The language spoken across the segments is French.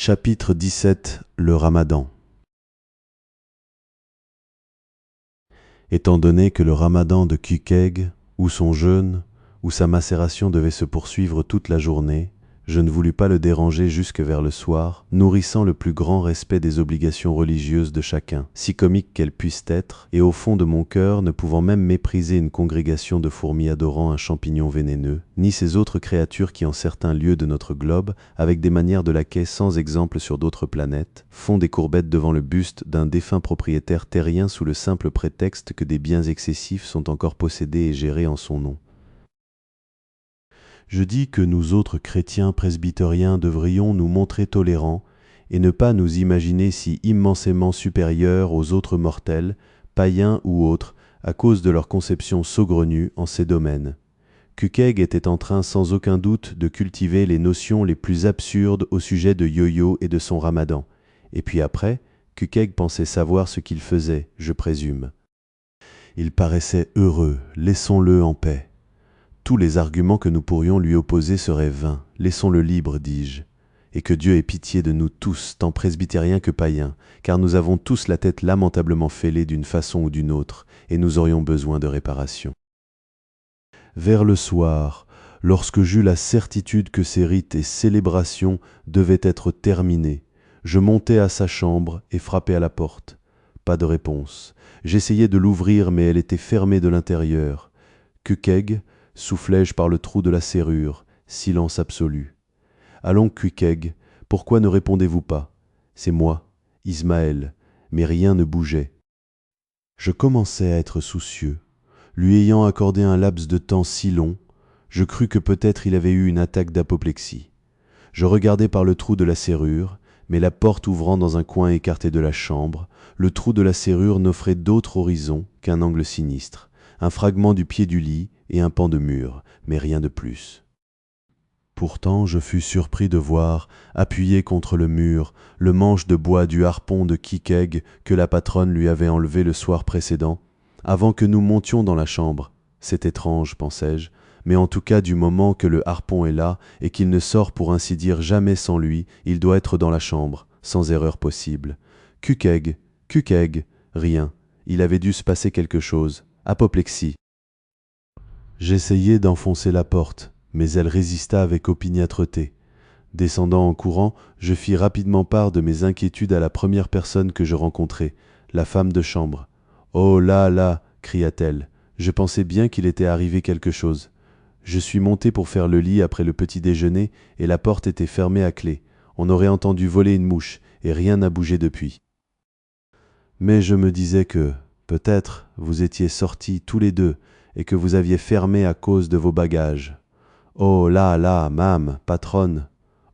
Chapitre 17 Le Ramadan. Étant donné que le Ramadan de Küçük, ou son jeûne, ou sa macération devait se poursuivre toute la journée, je ne voulus pas le déranger jusque vers le soir, nourrissant le plus grand respect des obligations religieuses de chacun, si comiques qu'elles puissent être, et au fond de mon cœur ne pouvant même mépriser une congrégation de fourmis adorant un champignon vénéneux, ni ces autres créatures qui en certains lieux de notre globe, avec des manières de laquais sans exemple sur d'autres planètes, font des courbettes devant le buste d'un défunt propriétaire terrien sous le simple prétexte que des biens excessifs sont encore possédés et gérés en son nom. Je dis que nous autres chrétiens presbytériens devrions nous montrer tolérants et ne pas nous imaginer si immensément supérieurs aux autres mortels, païens ou autres, à cause de leur conception saugrenue en ces domaines. Küçük était en train sans aucun doute de cultiver les notions les plus absurdes au sujet de Yo-Yo et de son ramadan. Et puis après, Küçük pensait savoir ce qu'il faisait, je présume. Il paraissait heureux, laissons-le en paix. Tous les arguments que nous pourrions lui opposer seraient vains, laissons-le libre, dis-je. Et que Dieu ait pitié de nous tous, tant presbytériens que païens, car nous avons tous la tête lamentablement fêlée d'une façon ou d'une autre, et nous aurions besoin de réparation. Vers le soir, lorsque j'eus la certitude que ces rites et célébrations devaient être terminés, je montai à sa chambre et frappai à la porte. Pas de réponse. J'essayai de l'ouvrir, mais elle était fermée de l'intérieur. Küçük, soufflai-je par le trou de la serrure, silence absolu. Allons, Küçük, pourquoi ne répondez-vous pas? C'est moi, Ismaël, mais rien ne bougeait. Je commençais à être soucieux. Lui ayant accordé un laps de temps si long, je crus que peut-être il avait eu une attaque d'apoplexie. Je regardai par le trou de la serrure, mais la porte ouvrant dans un coin écarté de la chambre, le trou de la serrure n'offrait d'autre horizon qu'un angle sinistre, un fragment du pied du lit et un pan de mur, mais rien de plus. Pourtant, je fus surpris de voir, appuyé contre le mur, le manche de bois du harpon de Küçük que la patronne lui avait enlevé le soir précédent, avant que nous montions dans la chambre. C'est étrange, pensai-je, mais en tout cas du moment que le harpon est là et qu'il ne sort pour ainsi dire jamais sans lui, il doit être dans la chambre, sans erreur possible. Küçük, rien. Il avait dû se passer quelque chose. Apoplexie. J'essayai d'enfoncer la porte, mais elle résista avec opiniâtreté. Descendant en courant, je fis rapidement part de mes inquiétudes à la première personne que je rencontrai, la femme de chambre. « Oh là là !» cria-t-elle. Je pensais bien qu'il était arrivé quelque chose. Je suis monté pour faire le lit après le petit déjeuner et la porte était fermée à clé. On aurait entendu voler une mouche et rien n'a bougé depuis. Mais je me disais que, peut-être, vous étiez sortis tous les deux et que vous aviez fermé à cause de vos bagages. Oh là là, Mame, patronne,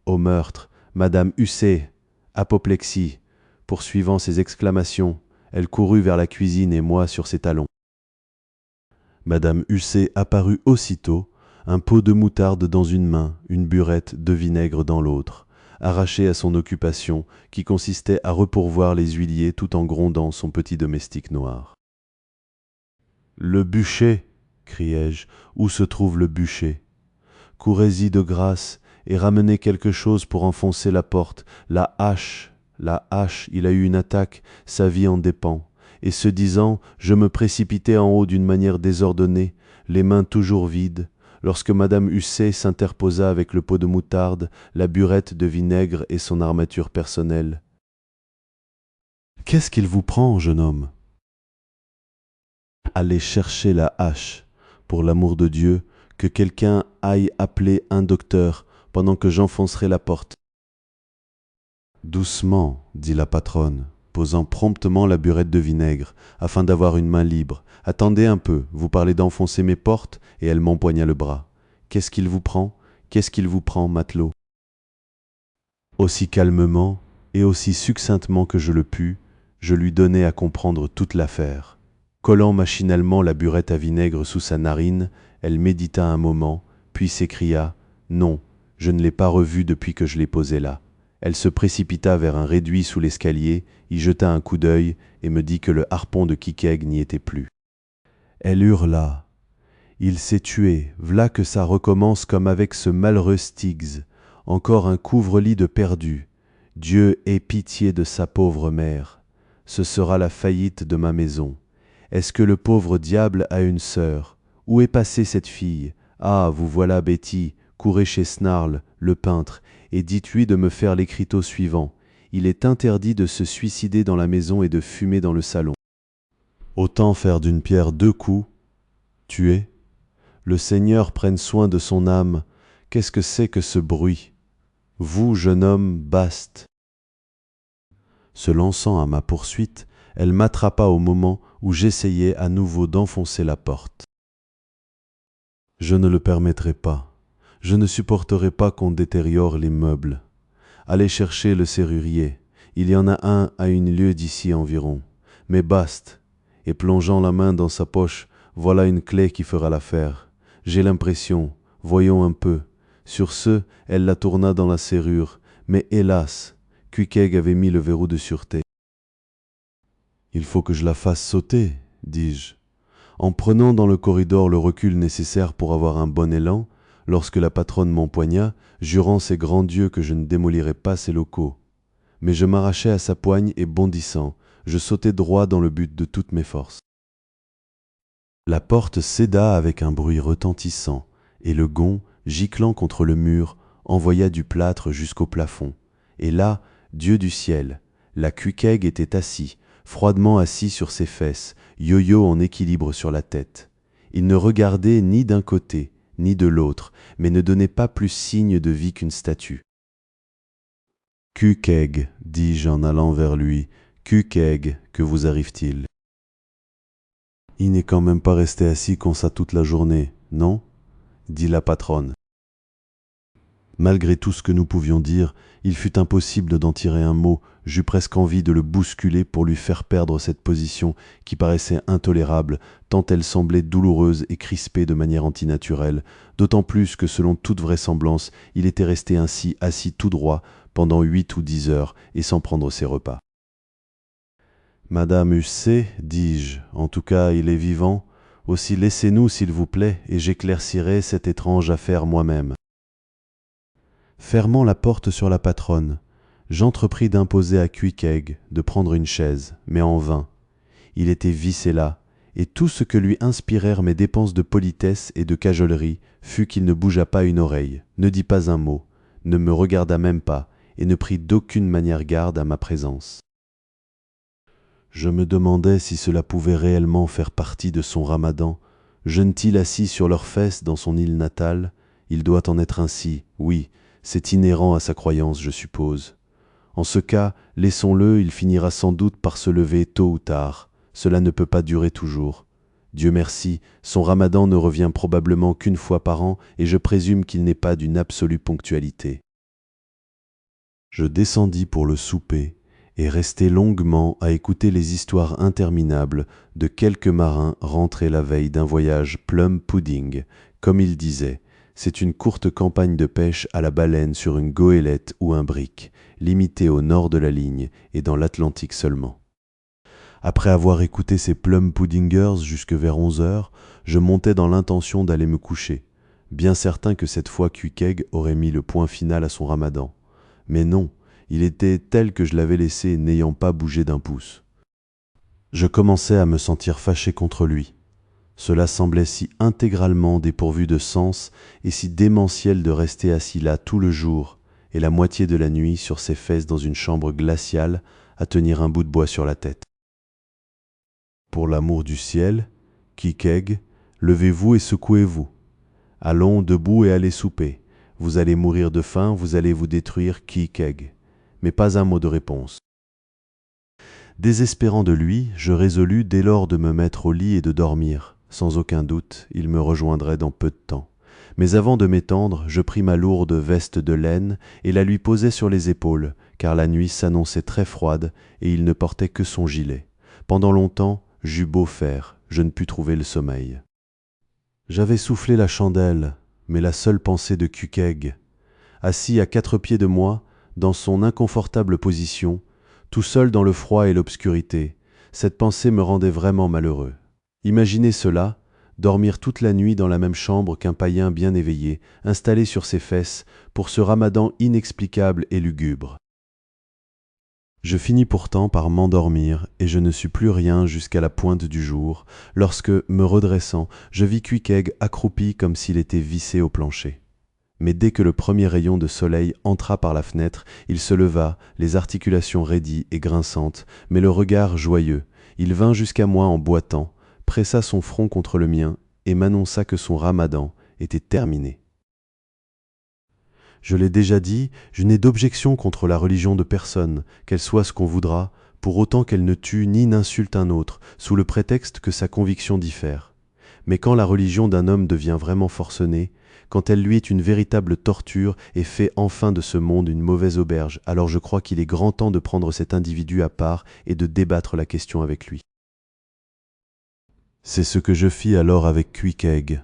au meurtre, Madame Hussé, apoplexie. Poursuivant ses exclamations, elle courut vers la cuisine et moi sur ses talons. Madame Hussé apparut aussitôt, un pot de moutarde dans une main, une burette de vinaigre dans l'autre, arrachée à son occupation qui consistait à repourvoir les huiliers tout en grondant son petit domestique noir. « Le bûcher !» criai-je. « Où se trouve le bûcher ? Courez-y de grâce et ramenez quelque chose pour enfoncer la porte. La hache, il a eu une attaque, sa vie en dépend. » Et ce disant, je me précipitai en haut d'une manière désordonnée, les mains toujours vides, lorsque Madame Hussé s'interposa avec le pot de moutarde, la burette de vinaigre et son armature personnelle. « Qu'est-ce qu'il vous prend, jeune homme ? » « Allez chercher la hache. Pour l'amour de Dieu, que quelqu'un aille appeler un docteur pendant que j'enfoncerai la porte. »« Doucement, dit la patronne, posant promptement la burette de vinaigre, afin d'avoir une main libre. « Attendez un peu, vous parlez d'enfoncer mes portes ?» Et elle m'empoigna le bras. « Qu'est-ce qu'il vous prend ? Qu'est-ce qu'il vous prend, matelot ?» Aussi calmement et aussi succinctement que je le pus, je lui donnai à comprendre toute l'affaire. Collant machinalement la burette à vinaigre sous sa narine, elle médita un moment, puis s'écria « Non, je ne l'ai pas revu depuis que je l'ai posé là. » Elle se précipita vers un réduit sous l'escalier, y jeta un coup d'œil et me dit que le harpon de Küçük n'y était plus. Elle hurla. « Il s'est tué, v'là que ça recommence comme avec ce malheureux Stiggs. Encore un couvre-lit de perdu. Dieu ait pitié de sa pauvre mère. Ce sera la faillite de ma maison. Est-ce que le pauvre diable a une sœur? Où est passée cette fille? Ah, vous voilà, Betty, courez chez Snarl, le peintre, et dites-lui de me faire l'écriteau suivant. Il est interdit de se suicider dans la maison et de fumer dans le salon. Autant faire d'une pierre deux coups, tuer. Le Seigneur prenne soin de son âme. Qu'est-ce que c'est que ce bruit? Vous, jeune homme, Bast. Se lançant à ma poursuite, elle m'attrapa au moment où j'essayais à nouveau d'enfoncer la porte. Je ne le permettrai pas. Je ne supporterai pas qu'on détériore les meubles. Allez chercher le serrurier. Il y en a un à une lieue d'ici environ. Mais Bast. Et plongeant la main dans sa poche, voilà une clé qui fera l'affaire. J'ai l'impression, voyons un peu. Sur ce, elle la tourna dans la serrure, mais hélas, Queequeg avait mis le verrou de sûreté. Il faut que je la fasse sauter, dis-je. En prenant dans le corridor le recul nécessaire pour avoir un bon élan, lorsque la patronne m'empoigna, jurant ses grands dieux que je ne démolirais pas ses locaux. Mais je m'arrachai à sa poigne et bondissant, je sautai droit dans le but de toutes mes forces. La porte céda avec un bruit retentissant, et le gond, giclant contre le mur, envoya du plâtre jusqu'au plafond. Et là, Dieu du ciel, la Queequeg était assis, froidement assis sur ses fesses, yo-yo en équilibre sur la tête. Il ne regardait ni d'un côté, ni de l'autre, mais ne donnait pas plus signe de vie qu'une statue. « Queequeg, dis-je en allant vers lui, Queequeg, que vous arrive-t-il » Il n'est quand même pas resté assis comme ça toute la journée, non? Dit la patronne. Malgré tout ce que nous pouvions dire, il fut impossible d'en tirer un mot. J'eus presque envie de le bousculer pour lui faire perdre cette position qui paraissait intolérable, tant elle semblait douloureuse et crispée de manière antinaturelle, d'autant plus que selon toute vraisemblance, il était resté ainsi assis tout droit pendant 8 ou 10 heures et sans prendre ses repas. Madame Hussé, dis-je, en tout cas il est vivant, aussi laissez-nous s'il vous plaît, et j'éclaircirai cette étrange affaire moi-même. Fermant la porte sur la patronne, j'entrepris d'imposer à Queequeg de prendre une chaise, mais en vain. Il était vissé là, et tout ce que lui inspirèrent mes dépenses de politesse et de cajolerie fut qu'il ne bougea pas une oreille, ne dit pas un mot, ne me regarda même pas, et ne prit d'aucune manière garde à ma présence. Je me demandais si cela pouvait réellement faire partie de son ramadan. Jeûne-t-il assis sur leurs fesses dans son île natale? Il doit en être ainsi, oui, c'est inhérent à sa croyance, je suppose. En ce cas, laissons-le, il finira sans doute par se lever tôt ou tard. Cela ne peut pas durer toujours. Dieu merci, son ramadan ne revient probablement qu'une fois par an, et je présume qu'il n'est pas d'une absolue ponctualité. Je descendis pour le souper, et restai longuement à écouter les histoires interminables de quelques marins rentrés la veille d'un voyage plum pudding, comme ils disaient. C'est une courte campagne de pêche à la baleine sur une goélette ou un brick, limitée au nord de la ligne et dans l'Atlantique seulement. Après avoir écouté ces plum puddingers jusque vers 11 heures, je montais dans l'intention d'aller me coucher, bien certain que cette fois Queequeg aurait mis le point final à son ramadan. Mais non, il était tel que je l'avais laissé, n'ayant pas bougé d'un pouce. Je commençais à me sentir fâché contre lui. Cela semblait si intégralement dépourvu de sens et si démentiel de rester assis là tout le jour et la moitié de la nuit sur ses fesses dans une chambre glaciale à tenir un bout de bois sur la tête. Pour l'amour du ciel, Queequeg, levez-vous et secouez-vous. Allons debout et allez souper. Vous allez mourir de faim, vous allez vous détruire, Queequeg. Mais pas un mot de réponse. Désespérant de lui, je résolus dès lors de me mettre au lit et de dormir. Sans aucun doute, il me rejoindrait dans peu de temps. Mais avant de m'étendre, je pris ma lourde veste de laine et la lui posai sur les épaules, car la nuit s'annonçait très froide et il ne portait que son gilet. Pendant longtemps, j'eus beau faire, je ne pus trouver le sommeil. J'avais soufflé la chandelle, mais la seule pensée de Queequeg, assis à 4 pieds de moi, dans son inconfortable position, tout seul dans le froid et l'obscurité, cette pensée me rendait vraiment malheureux. Imaginez cela, dormir toute la nuit dans la même chambre qu'un païen bien éveillé, installé sur ses fesses, pour ce ramadan inexplicable et lugubre. Je finis pourtant par m'endormir, et je ne sus plus rien jusqu'à la pointe du jour, lorsque, me redressant, je vis Queequeg accroupi comme s'il était vissé au plancher. Mais dès que le premier rayon de soleil entra par la fenêtre, il se leva, les articulations raidies et grinçantes, mais le regard joyeux. Il vint jusqu'à moi en boitant, pressa son front contre le mien, et m'annonça que son ramadan était terminé. Je l'ai déjà dit, je n'ai d'objection contre la religion de personne, qu'elle soit ce qu'on voudra, pour autant qu'elle ne tue ni n'insulte un autre, sous le prétexte que sa conviction diffère. Mais quand la religion d'un homme devient vraiment forcenée, quand elle lui est une véritable torture et fait enfin de ce monde une mauvaise auberge, alors je crois qu'il est grand temps de prendre cet individu à part et de débattre la question avec lui. C'est ce que je fis alors avec Queequeg.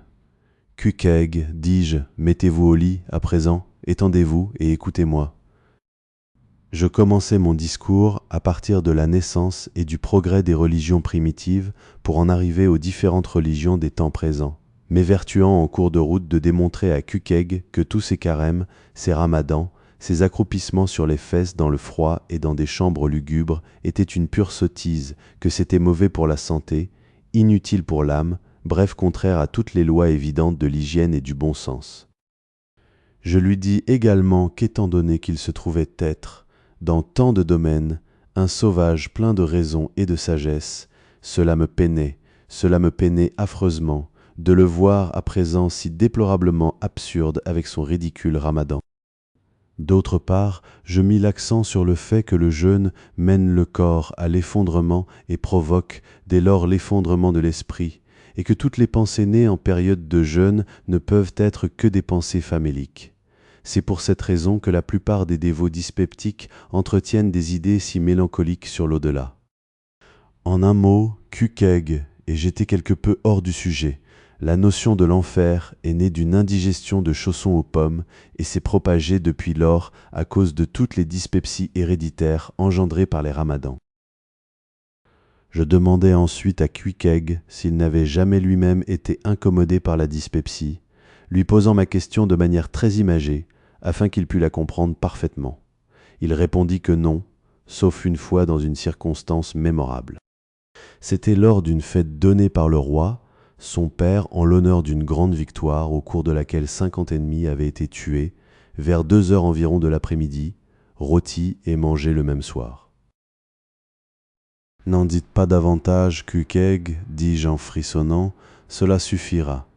Queequeg, dis-je, mettez-vous au lit, à présent, étendez-vous et écoutez-moi. Je commençai mon discours à partir de la naissance et du progrès des religions primitives pour en arriver aux différentes religions des temps présents, m'évertuant en cours de route de démontrer à Queequeg que tous ses carèmes, ses ramadans, ses accroupissements sur les fesses dans le froid et dans des chambres lugubres étaient une pure sottise, que c'était mauvais pour la santé, inutile pour l'âme, bref contraire à toutes les lois évidentes de l'hygiène et du bon sens. Je lui dis également qu'étant donné qu'il se trouvait être, dans tant de domaines, un sauvage plein de raison et de sagesse, cela me peinait affreusement, de le voir à présent si déplorablement absurde avec son ridicule ramadan. D'autre part, je mis l'accent sur le fait que le jeûne mène le corps à l'effondrement et provoque dès lors l'effondrement de l'esprit, et que toutes les pensées nées en période de jeûne ne peuvent être que des pensées faméliques. C'est pour cette raison que la plupart des dévots dyspeptiques entretiennent des idées si mélancoliques sur l'au-delà. En un mot, Queequeg, et j'étais quelque peu hors du sujet, la notion de l'enfer est née d'une indigestion de chaussons aux pommes et s'est propagée depuis lors à cause de toutes les dyspepsies héréditaires engendrées par les ramadans. Je demandai ensuite à Queequeg s'il n'avait jamais lui-même été incommodé par la dyspepsie, lui posant ma question de manière très imagée, afin qu'il pût la comprendre parfaitement. Il répondit que non, sauf une fois dans une circonstance mémorable. C'était lors d'une fête donnée par le roi, son père en l'honneur d'une grande victoire au cours de laquelle 50 ennemis avaient été tués, vers 2 heures environ de l'après-midi, rôtis et mangés le même soir. « N'en dites pas davantage, Queequeg, dis-je en frissonnant, cela suffira. »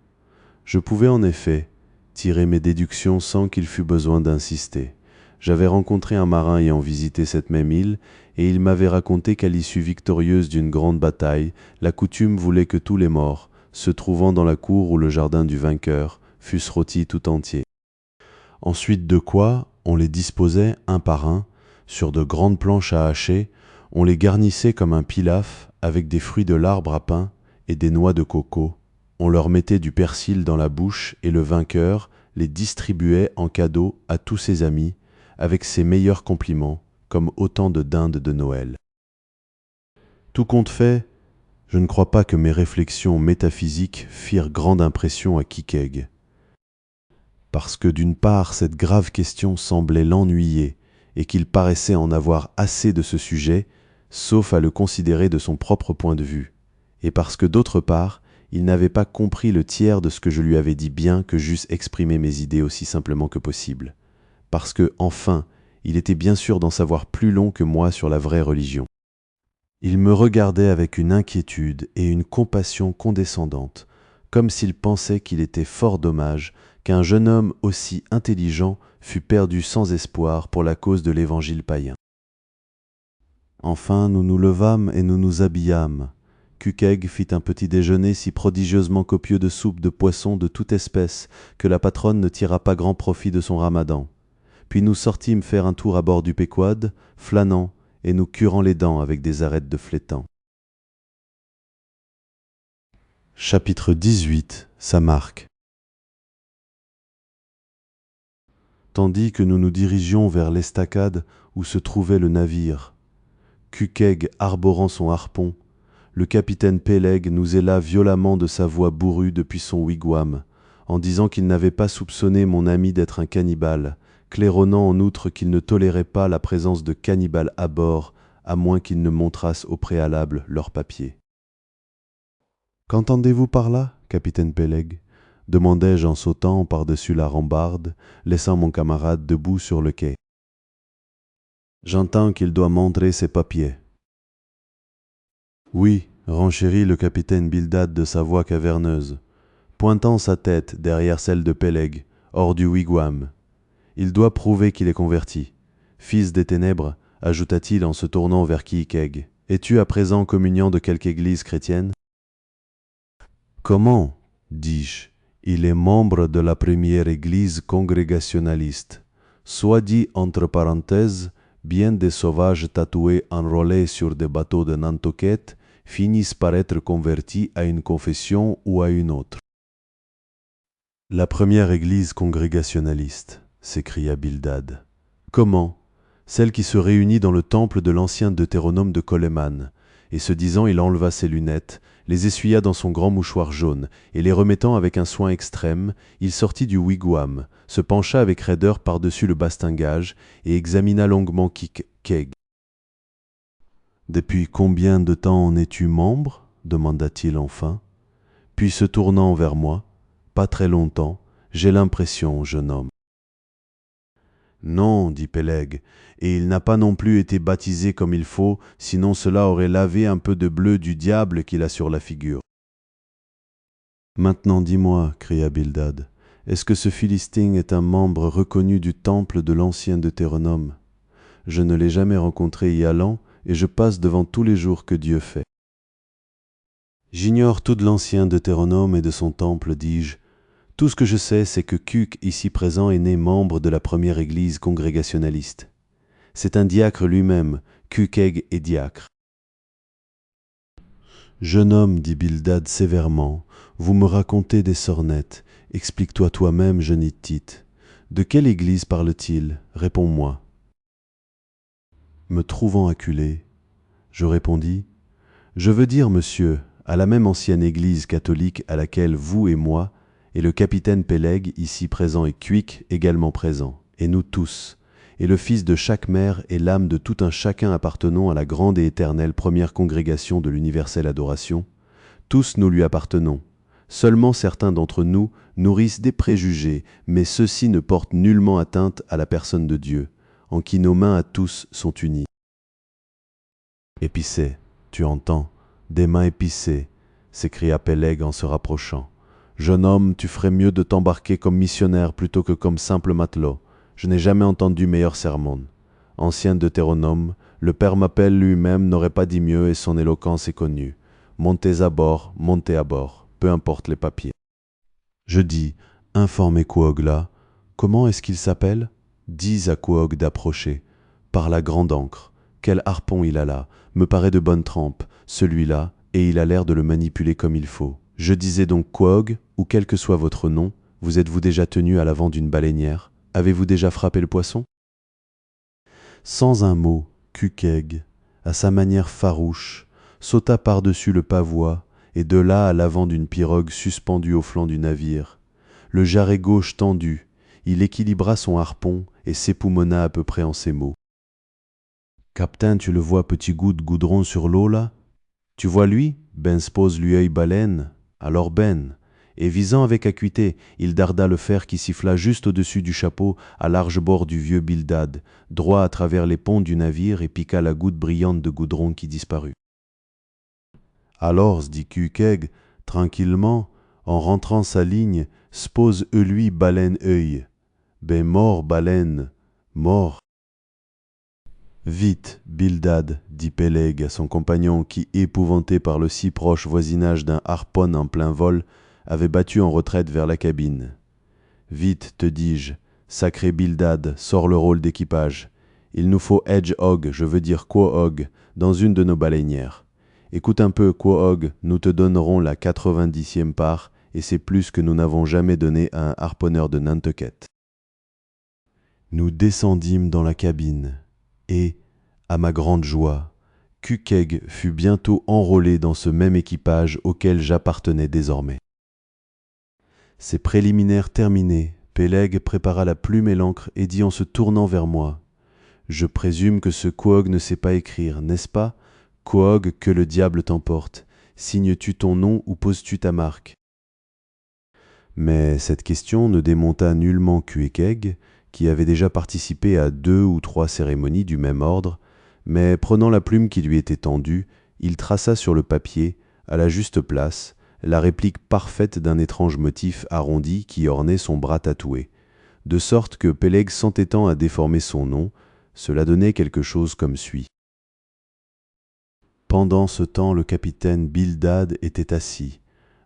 Je pouvais en effet tirer mes déductions sans qu'il fût besoin d'insister. J'avais rencontré un marin ayant visité cette même île, et il m'avait raconté qu'à l'issue victorieuse d'une grande bataille, la coutume voulait que tous les morts, se trouvant dans la cour ou le jardin du vainqueur, fussent rôtis tout entiers. Ensuite de quoi, on les disposait un par un, sur de grandes planches à hacher, on les garnissait comme un pilaf avec des fruits de l'arbre à pain et des noix de coco. On leur mettait du persil dans la bouche et le vainqueur les distribuait en cadeau à tous ses amis, avec ses meilleurs compliments, comme autant de dindes de Noël. Tout compte fait, je ne crois pas que mes réflexions métaphysiques firent grande impression à Queequeg, parce que d'une part cette grave question semblait l'ennuyer, et qu'il paraissait en avoir assez de ce sujet, sauf à le considérer de son propre point de vue, et parce que d'autre part, il n'avait pas compris le tiers de ce que je lui avais dit bien que j'eusse exprimé mes idées aussi simplement que possible, parce que, enfin, il était bien sûr d'en savoir plus long que moi sur la vraie religion. Il me regardait avec une inquiétude et une compassion condescendantes, comme s'il pensait qu'il était fort dommage qu'un jeune homme aussi intelligent fût perdu sans espoir pour la cause de l'évangile païen. Enfin, nous nous levâmes et nous nous habillâmes. Queequeg fit un petit déjeuner si prodigieusement copieux de soupe de poisson de toute espèce que la patronne ne tira pas grand profit de son ramadan. Puis nous sortîmes faire un tour à bord du Pequod, flânant et nous curant les dents avec des arêtes de flétan. Chapitre 18. Sa marque. Tandis que nous nous dirigions vers l'estacade où se trouvait le navire, Queequeg arborant son harpon, le capitaine Peleg nous héla violemment de sa voix bourrue depuis son wigwam, en disant qu'il n'avait pas soupçonné mon ami d'être un cannibale, claironnant en outre qu'il ne tolérait pas la présence de cannibales à bord à moins qu'ils ne montrassent au préalable leurs papiers. « Qu'entendez-vous par là, capitaine Peleg » demandai-je en sautant par-dessus la rambarde, laissant mon camarade debout sur le quai. « J'entends qu'il doit montrer ses papiers. »« Oui, » renchérit le capitaine Bildad de sa voix caverneuse, pointant sa tête derrière celle de Peleg, hors du wigwam. « Il doit prouver qu'il est converti. Fils des ténèbres, ajouta-t-il en se tournant vers Kiikeg, es-tu à présent communiant de quelque église chrétienne ? Comment, dis-je, il est membre de la première église congrégationaliste. Soit dit entre parenthèses, bien des sauvages tatoués enrôlés sur des bateaux de Nantucket finissent par être convertis à une confession ou à une autre. La première église congrégationaliste, s'écria Bildad. Comment ? Celle qui se réunit dans le temple de l'ancien Deutéronome de Coleman. Et ce disant, il enleva ses lunettes, les essuya dans son grand mouchoir jaune, et les remettant avec un soin extrême, il sortit du wigwam, se pencha avec raideur par-dessus le bastingage, et examina longuement Kiikeg. « Depuis combien de temps en es-tu membre ? demanda-t-il enfin. Puis se tournant vers moi, « Pas très longtemps, j'ai l'impression, jeune homme. » Non, dit Peleg, et il n'a pas non plus été baptisé comme il faut, sinon cela aurait lavé un peu de bleu du diable qu'il a sur la figure. Maintenant dis-moi, cria Bildad, est-ce que ce Philistin est un membre reconnu du temple de l'ancien Deutéronome ? Je ne l'ai jamais rencontré y allant, et je passe devant tous les jours que Dieu fait. J'ignore tout de l'ancien Deutéronome et de son temple, dis-je. Tout ce que je sais, c'est que Kuk, ici présent, est né membre de la première église congrégationaliste. C'est un diacre lui-même, Kiikeg est diacre. Jeune homme, dit Bildad sévèrement, vous me racontez des sornettes. Explique-toi toi-même, jeune Hittite. De quelle église parle-t-il ? Réponds-moi. Me trouvant acculé, je répondis, je veux dire, monsieur, à la même ancienne église catholique à laquelle vous et moi, et le capitaine Peleg, ici présent, et Kuik, également présent, et nous tous, et le fils de chaque mère et l'âme de tout un chacun appartenant à la grande et éternelle première congrégation de l'universelle adoration, tous nous lui appartenons. Seulement certains d'entre nous nourrissent des préjugés, mais ceux-ci ne portent nullement atteinte à la personne de Dieu, en qui nos mains à tous sont unies. Épicées, tu entends, des mains épicées, s'écria Peleg en se rapprochant. Jeune homme, tu ferais mieux de t'embarquer comme missionnaire plutôt que comme simple matelot. Je n'ai jamais entendu meilleur sermon. Ancien Deutéronome, le père m'appelle lui-même n'aurait pas dit mieux et son éloquence est connue. Montez à bord, peu importe les papiers. Je dis, informez Quogue là. Comment est-ce qu'il s'appelle ? Dis à Quogue d'approcher. Par la grande ancre. Quel harpon il a là, me paraît de bonne trempe, celui-là, et il a l'air de le manipuler comme il faut. Je disais donc Quogue, ou quel que soit votre nom, vous êtes-vous déjà tenu à l'avant d'une baleinière ? Avez-vous déjà frappé le poisson ? Sans un mot, Kiikeg, à sa manière farouche, sauta par-dessus le pavois, et de là à l'avant d'une pirogue suspendue au flanc du navire. Le jarret gauche tendu, il équilibra son harpon et s'époumonna à peu près en ces mots. « Captain, tu le vois, petit goût de goudron sur l'eau, là ? Tu vois lui ? Ben s'pose lui œil baleine. Alors ben. » Et visant avec acuité, il darda le fer qui siffla juste au-dessus du chapeau, à large bord du vieux Bildad, droit à travers les ponts du navire et piqua la goutte brillante de goudron qui disparut. Alors, dit Kiikeg, tranquillement, en rentrant sa ligne, s'pose lui baleine œil. Ben mort, baleine, mort. Vite, Bildad, dit Peleg à son compagnon qui, épouvanté par le si proche voisinage d'un harpon en plein vol, avait battu en retraite vers la cabine. Vite, te dis-je, sacré Bildad, sors le rôle d'équipage. Il nous faut Hedgehog, je veux dire Quogue, dans une de nos baleinières. Écoute un peu, Quogue, nous te donnerons la 90e part, et c'est plus que nous n'avons jamais donné à un harponneur de Nantucket. Nous descendîmes dans la cabine, et, à ma grande joie, Kiikeg fut bientôt enrôlé dans ce même équipage auquel j'appartenais désormais. Ces préliminaires terminés, Peleg prépara la plume et l'encre et dit en se tournant vers moi, Je présume que ce Quogue ne sait pas écrire, n'est-ce pas? Quogue, que le diable t'emporte. Signes-tu ton nom ou poses-tu ta marque? Mais cette question ne démonta nullement Cuéquègue, qui avait déjà participé à 2 ou 3 cérémonies du même ordre, mais prenant la plume qui lui était tendue, il traça sur le papier, à la juste place, la réplique parfaite d'un étrange motif arrondi qui ornait son bras tatoué, de sorte que Peleg s'entêtant à déformer son nom, cela donnait quelque chose comme suit. Pendant ce temps, le capitaine Bildad était assis,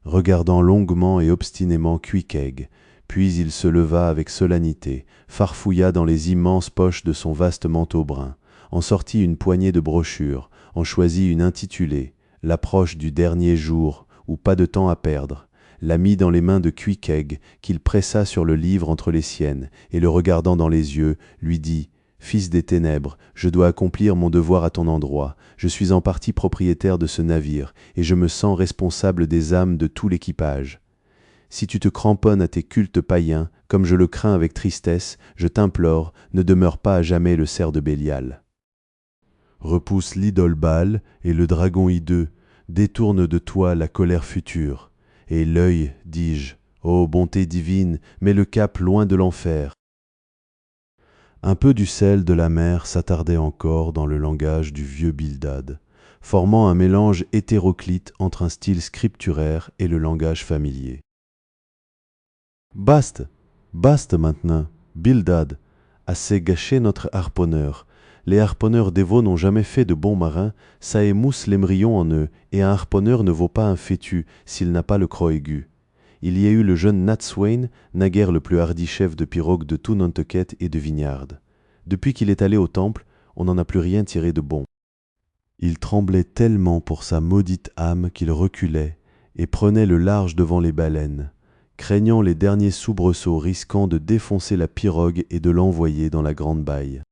regardant longuement et obstinément Cuéquègue, puis il se leva avec solennité, farfouilla dans les immenses poches de son vaste manteau brun, en sortit une poignée de brochures, en choisit une intitulée « L'approche du dernier jour » ou « Pas de temps à perdre », la mit dans les mains de Cuéquègue, qu'il pressa sur le livre entre les siennes, et le regardant dans les yeux, lui dit « Fils des ténèbres, je dois accomplir mon devoir à ton endroit. Je suis en partie propriétaire de ce navire, et je me sens responsable des âmes de tout l'équipage. Si tu te cramponnes à tes cultes païens, comme je le crains avec tristesse, je t'implore, ne demeure pas à jamais le cerf de Bélial. Repousse l'idole Baal et le dragon hideux, détourne de toi la colère future. Et l'œil, dis-je, ô bonté divine, mets le cap loin de l'enfer. » Un peu du sel de la mer s'attardait encore dans le langage du vieux Bildad, formant un mélange hétéroclite entre un style scripturaire et le langage familier. « Baste, baste maintenant, Bildad, assez gâché notre harponneur. Les harponneurs dévots n'ont jamais fait de bons marins, ça émousse l'émerillon en eux, et un harponneur ne vaut pas un fétu s'il n'a pas le croc aigu. Il y a eu le jeune Nat Swain, naguère le plus hardi chef de pirogue de tout Nantucket et de Vignard. Depuis qu'il est allé au temple, on n'en a plus rien tiré de bon. Il tremblait tellement pour sa maudite âme qu'il reculait et prenait le large devant les baleines, craignant les derniers soubresauts risquant de défoncer la pirogue et de l'envoyer dans la grande baille.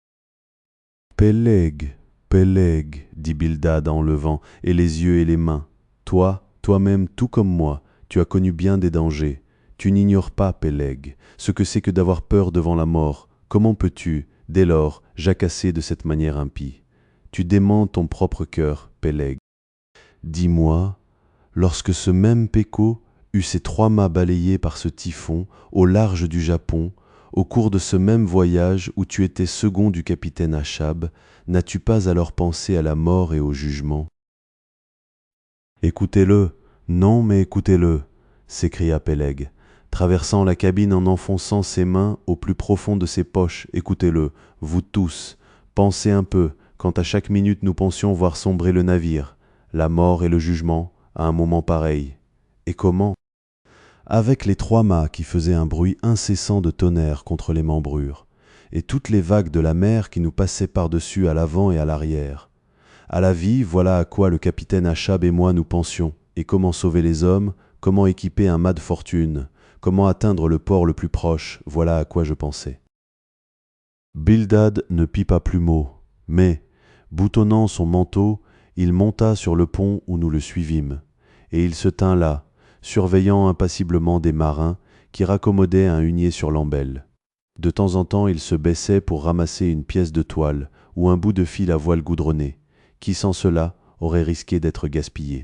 « Peleg, Peleg, dit Bildad en levant et les yeux et les mains, toi-même tout comme moi, tu as connu bien des dangers. Tu n'ignores pas, Peleg, ce que c'est que d'avoir peur devant la mort. Comment peux-tu, dès lors, jacasser de cette manière impie? Tu démens ton propre cœur, Peleg. Dis-moi, lorsque ce même Péco eut ses 3 mâts balayés par ce typhon au large du Japon, au cours de ce même voyage où tu étais second du capitaine Achab, n'as-tu pas alors pensé à la mort et au jugement? Écoutez-le, non mais écoutez-le, s'écria Peleg, traversant la cabine en enfonçant ses mains au plus profond de ses poches. Écoutez-le, vous tous, pensez un peu, quand à chaque minute nous pensions voir sombrer le navire, la mort et le jugement, à un moment pareil. Et comment? Avec les 3 mâts qui faisaient un bruit incessant de tonnerre contre les membrures, et toutes les vagues de la mer qui nous passaient par-dessus à l'avant et à l'arrière. À la vie, voilà à quoi le capitaine Achab et moi nous pensions, et comment sauver les hommes, comment équiper un mât de fortune, comment atteindre le port le plus proche, voilà à quoi je pensais. Bildad ne pit pas plus mot, mais, boutonnant son manteau, il monta sur le pont où nous le suivîmes, et il se tint là, surveillant impassiblement des marins qui raccommodaient un hunier sur l'embelle. De temps en temps, il se baissait pour ramasser une pièce de toile ou un bout de fil à voile goudronné, qui sans cela aurait risqué d'être gaspillé.